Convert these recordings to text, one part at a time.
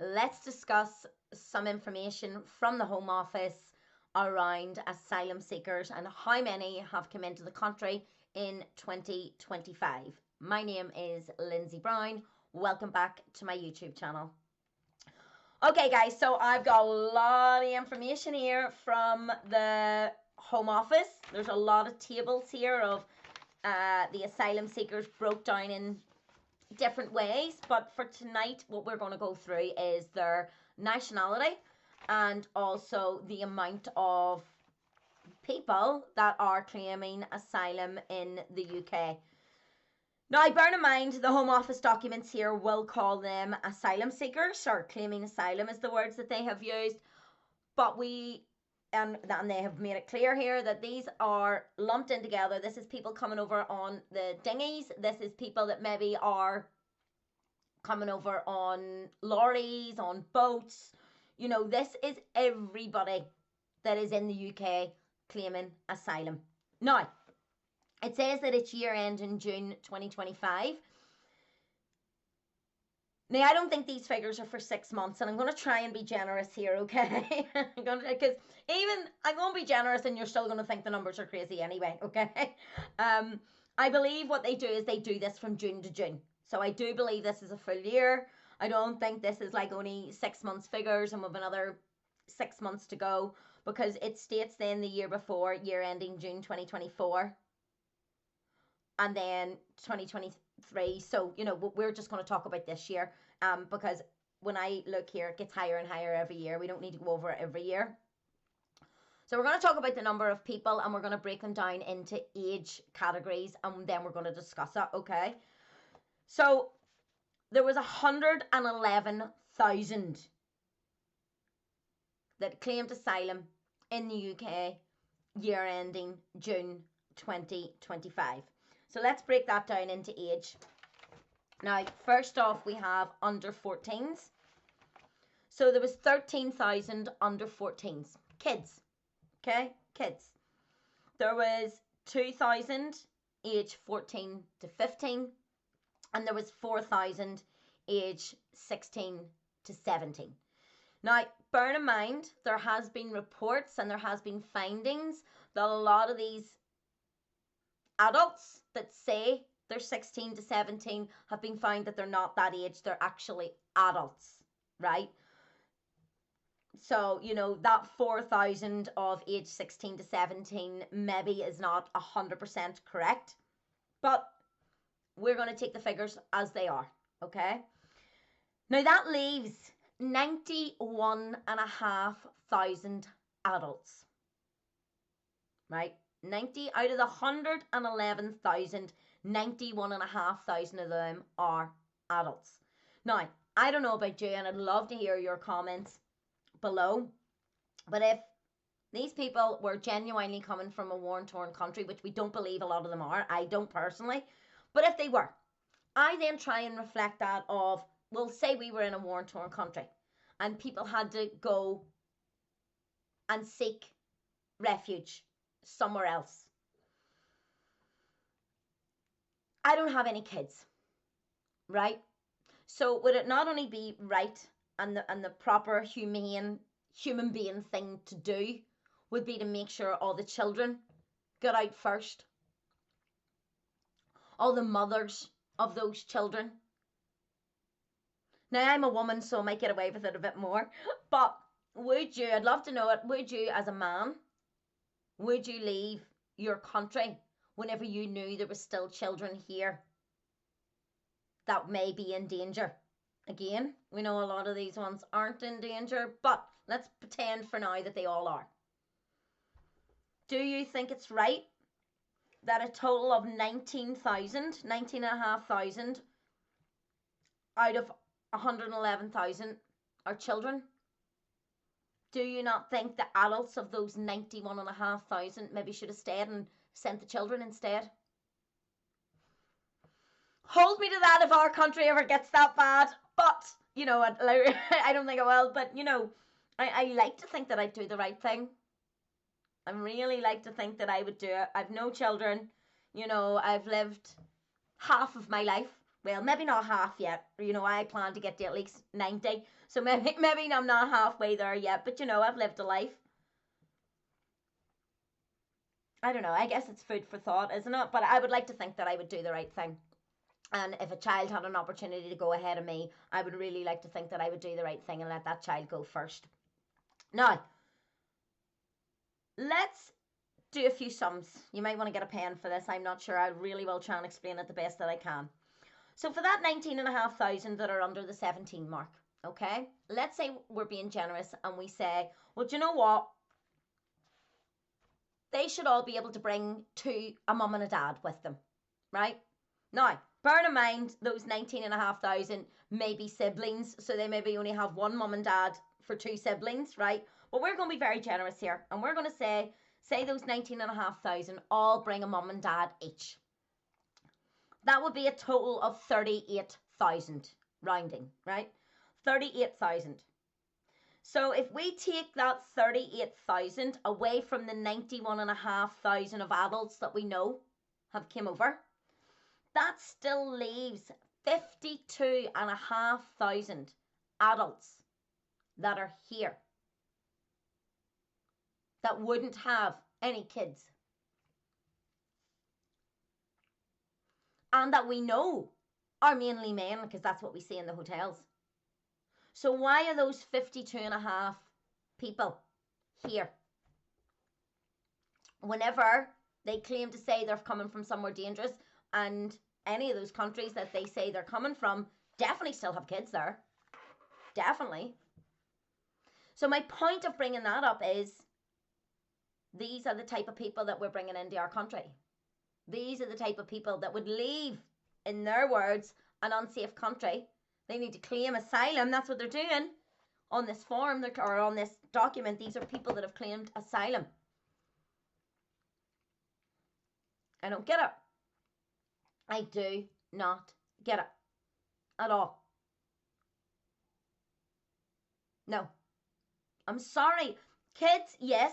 let's discuss some information from the Home Office around asylum seekers and how many have come into the country in 2025. My name is Lindsay Brown. Welcome back to my YouTube channel. Okay, guys, so I've got a lot of information here from the Home Office. There's a lot of tables here of the asylum seekers broke down in different ways, but for tonight what we're going to go through is their nationality and also the amount of people that are claiming asylum in the UK. Now, bear in mind, the Home Office documents here will call them asylum seekers, or claiming asylum is the words that they have used, but and they have made it clear here that these are lumped in together. This is people coming over on the dinghies. This is people that maybe are coming over on lorries, on boats. You know, this is everybody that is in the UK claiming asylum. Now, it says that it's year end in June 2025. Now, I don't think these figures are for 6 months, and I'm going to try and be generous here, okay? Because I'm going to be generous, and you're still going to think the numbers are crazy anyway, okay? I believe what they do is they do this from June to June. So I do believe this is a full year. I don't think this is like only 6 months figures and with another 6 months to go, because it states then the year before, year ending June 2024. And then 2023. So, you know, we're just going to talk about this year because when I look here, it gets higher and higher every year. We don't need to go over it every year. So we're going to talk about the number of people and we're going to break them down into age categories and then we're going to discuss it, okay? So there was 111,000 that claimed asylum in the UK year ending June 2025. So let's break that down into age. Now, first off, we have under 14s. So there was 13,000 under 14s. Kids. Okay? Kids. There was 2,000 age 14 to 15. And there was 4,000 age 16 to 17. Now, bear in mind, there has been reports and there has been findings that a lot of these adults that say they're 16 to 17 have been found that they're not that age. They're actually adults, right? So, you know, that 4,000 of age 16 to 17 maybe is not 100% correct. But we're going to take the figures as they are, okay? Now, that leaves 91,500 adults, right? 90 out of the 111,000, 91,500 of them are adults. Now, I don't know about you, and I'd love to hear your comments below, but if these people were genuinely coming from a war-torn country, which we don't believe a lot of them are, I don't personally, but if they were, I then try and reflect that of, well, say we were in a war-torn country, and people had to go and seek refuge somewhere else. I don't have any kids, right? So would it not only be right and the proper humane human being thing to do would be to make sure all the children get out first, all the mothers of those children. Now, I'm a woman, so I might get away with it a bit more, but would you, I'd love to know it, would you as a man, would you leave your country whenever you knew there was still children here that may be in danger? Again, we know a lot of these ones aren't in danger, but let's pretend for now that they all are. Do you think it's right that a total of 19,500 out of 111,000 are children? Do you not think the adults of those 91,500 maybe should have stayed and sent the children instead? Hold me to that if our country ever gets that bad. But, you know, I don't think it will. But, you know, I like to think that I'd do the right thing. I really like to think that I would do it. I've no children. You know, I've lived half of my life Well, maybe not half yet. You know, I plan to get to at least 90. So maybe I'm not halfway there yet. But you know, I've lived a life. I don't know. I guess it's food for thought, isn't it? But I would like to think that I would do the right thing. And if a child had an opportunity to go ahead of me, I would really like to think that I would do the right thing and let that child go first. Now, let's do a few sums. You might want to get a pen for this. I'm not sure. I really will try and explain it the best that I can. So for that 19,500 that are under the 17 mark, okay, let's say we're being generous and we say, well, do you know what? They should all be able to bring a mum and a dad with them, right? Now, bear in mind, those 19,500 may be siblings, so they maybe only have one mum and dad for two siblings, right? But we're going to be very generous here, and we're going to say those 19,500 all bring a mum and dad each. That would be a total of 38,000, rounding, right? 38,000. So if we take that 38,000 away from the 91,500 of adults that we know have came over, that still leaves 52,500 adults that are here that wouldn't have any kids. And that we know are mainly men, because that's what we see in the hotels. So why are those 52.5 people here? Whenever they claim to say they're coming from somewhere dangerous, and any of those countries that they say they're coming from definitely still have kids there. Definitely. So my point of bringing that up is these are the type of people that we're bringing into our country. These are the type of people that would leave, in their words, an unsafe country. They need to claim asylum. That's what they're doing on this form or on this document. These are people that have claimed asylum. I don't get it. I do not get it at all. No. I'm sorry. Kids, yes.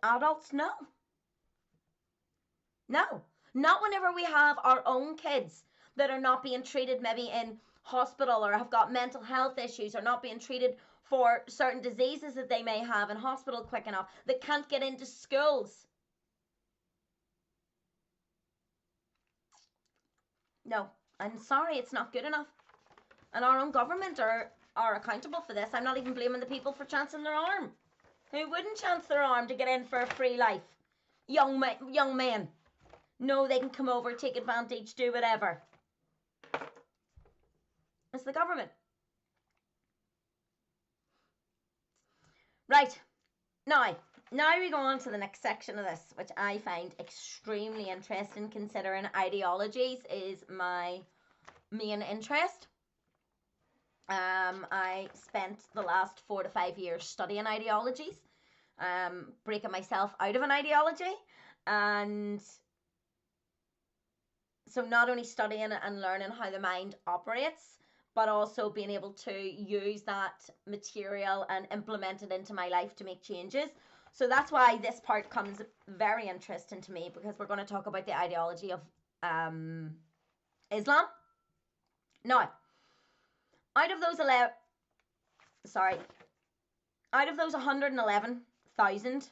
Adults, no. No. Not whenever we have our own kids that are not being treated maybe in hospital or have got mental health issues or not being treated for certain diseases that they may have in hospital quick enough, that can't get into schools. No, I'm sorry, it's not good enough. And our own government are accountable for this. I'm not even blaming the people for chancing their arm. Who wouldn't chance their arm to get in for a free life? Young men. No, they can come over, take advantage, do whatever. It's the government. Right. Now we go on to the next section of this, which I find extremely interesting, considering ideologies is my main interest. I spent the last 4 to 5 years studying ideologies, breaking myself out of an ideology, and so not only studying and learning how the mind operates, but also being able to use that material and implement it into my life to make changes. So that's why this part comes very interesting to me, because we're going to talk about the ideology of Islam. Now, out of those 111,000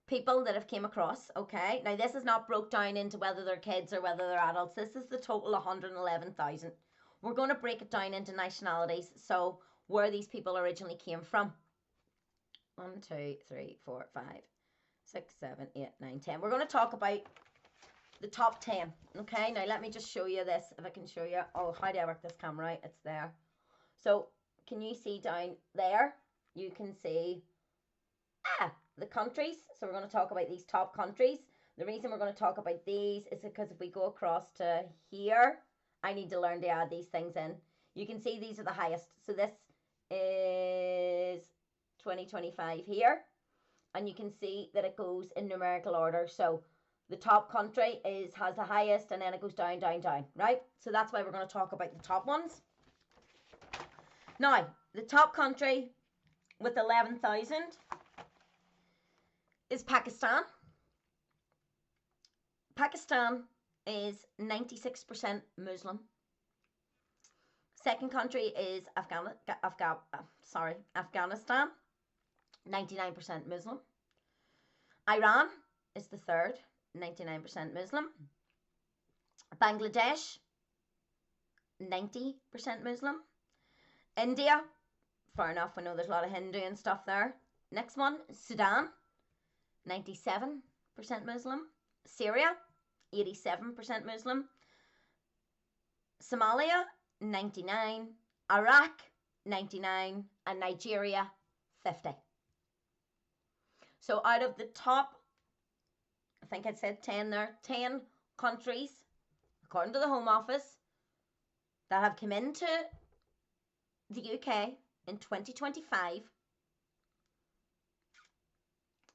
people that have came across, okay, now this is not broke down into whether they're kids or whether they're adults. This is the total 111,000. We're going to break it down into nationalities, so where these people originally came from. 1, 2, 3, 4, 5, 6, 7, 8, 9, 10. We're going to talk about the top 10. Okay, now let me just show you this, if I can show you. Oh, how do I work this camera out? It's there. So can you see down there? You can see the countries. So we're going to talk about these top countries. The reason we're going to talk about these is because if we go across to here, I need to learn to add these things in. You can see these are the highest. So this is 2025 here, and you can see that it goes in numerical order. So the top country has the highest, and then it goes down, down, down, right? So that's why we're going to talk about the top ones. Now, the top country with 11,000 is Pakistan. Pakistan is 96% Muslim. Second country is Afghanistan, 99% Muslim. Iran is the third, 99% Muslim. Bangladesh, 90% Muslim. India, fair enough, I know there's a lot of Hindu and stuff there. Next one, Sudan, 97% Muslim. Syria, 87% Muslim. Somalia, 99. Iraq, 99. And Nigeria, 50. So out of the top, I think I said 10 there, 10 countries, according to the Home Office, that have come into the UK in 2025,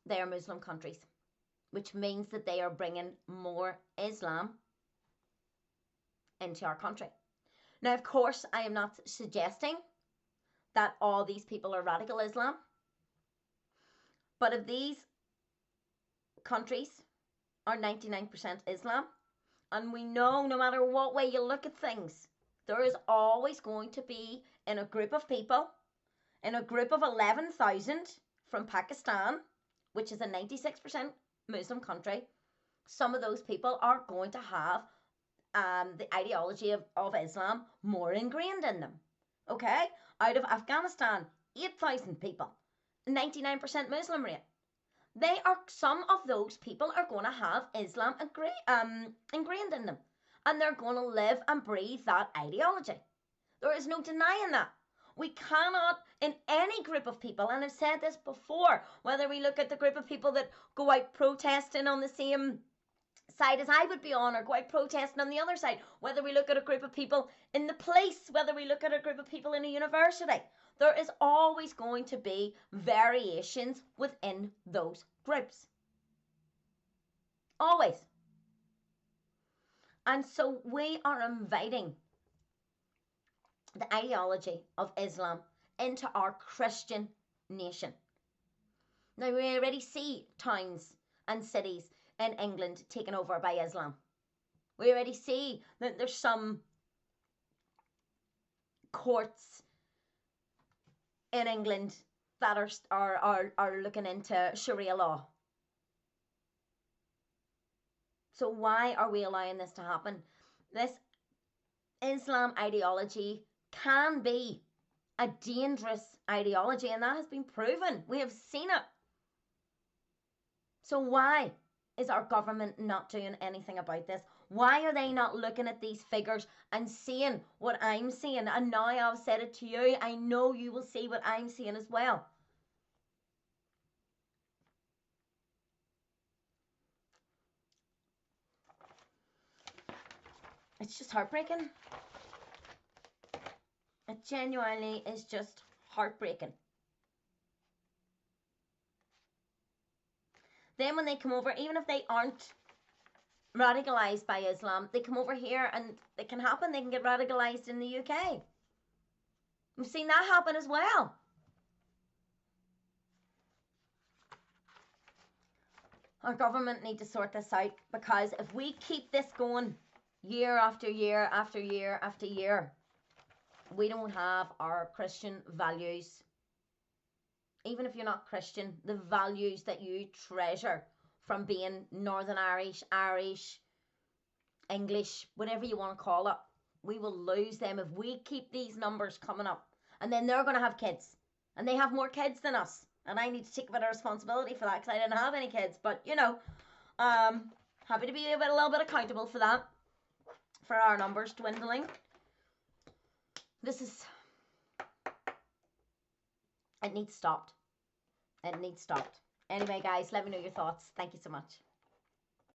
they are Muslim countries, which means that they are bringing more Islam into our country. Now, of course, I am not suggesting that all these people are radical Islam, but if these countries are 99% Islam, and we know no matter what way you look at things, there is always going to be, in a group of people, in a group of 11,000 from Pakistan, which is a 96% Muslim country, some of those people are going to have the ideology of Islam more ingrained in them. Okay? Out of Afghanistan, 8,000 people, 99% Muslim rate. Some of those people are going to have Islam ingrained in them. And they're going to live and breathe that ideology. There is no denying that. We cannot, in any group of people, and I've said this before, whether we look at the group of people that go out protesting on the same side as I would be on, or go out protesting on the other side, whether we look at a group of people in the police, whether we look at a group of people in a university, there is always going to be variations within those groups. Always. And so we are inviting the ideology of Islam into our Christian nation. Now, we already see towns and cities in England taken over by Islam. We already see that there's some courts in England that are looking into Sharia law. So why are we allowing this to happen? This Islam ideology can be a dangerous ideology, and that has been proven. We have seen it. So why is our government not doing anything about this? Why are they not looking at these figures and seeing what I'm seeing? And now I've said it to you, I know you will see what I'm seeing as well. It's just heartbreaking. It genuinely is just heartbreaking. Then when they come over, even if they aren't radicalised by Islam, they come over here and it can happen, they can get radicalised in the UK. We've seen that happen as well. Our government need to sort this out, because if we keep this going year after year after year after year, we don't have our Christian values. Even if you're not Christian, the values that you treasure from being Northern Irish, English, whatever you want to call it, we will lose them if we keep these numbers coming up. And then they're going to have kids. And they have more kids than us. And I need to take a bit of responsibility for that, because I didn't have any kids. But, you know, happy to be a little bit accountable for that. For our numbers dwindling. It needs stopped. It needs stopped. Anyway, guys, let me know your thoughts. Thank you so much.